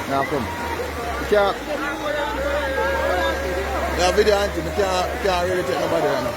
Now come. You can't. Yeah, video auntie, you can't really take nobody right now.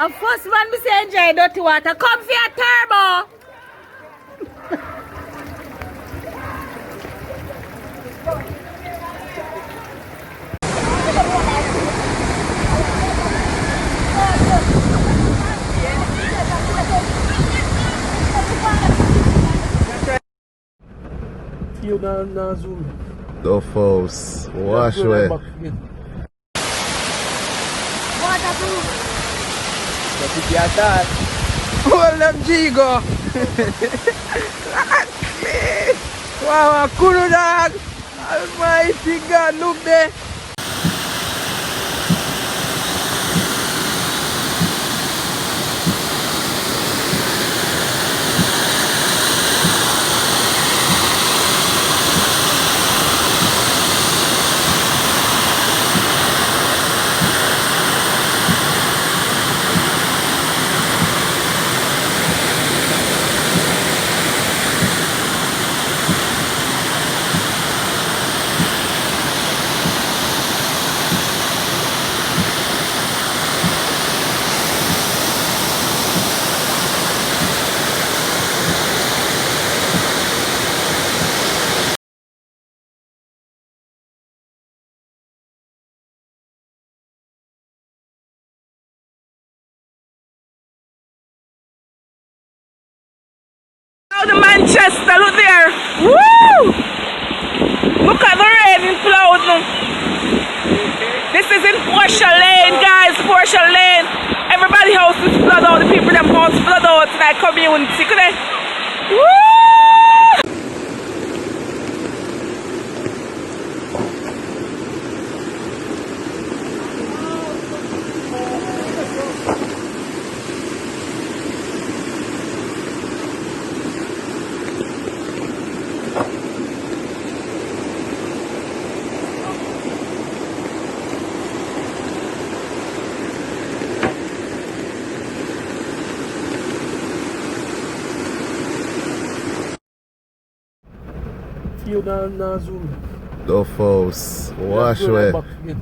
A first man me say enjoy dirty water. Come for your turbo. You na zoom. The false. Wash away. Hold them Jigo. Wow, cool dog. Almighty God, look there. Now the Manchester, look there. Woo! Look at the rain in cloud now. This is in Porsche Lane, guys. Porsche Lane. Everybody house is flood out. The people them house flood out in that community. Could they? Woo! You na zoom. The false. Wash away. Yeah,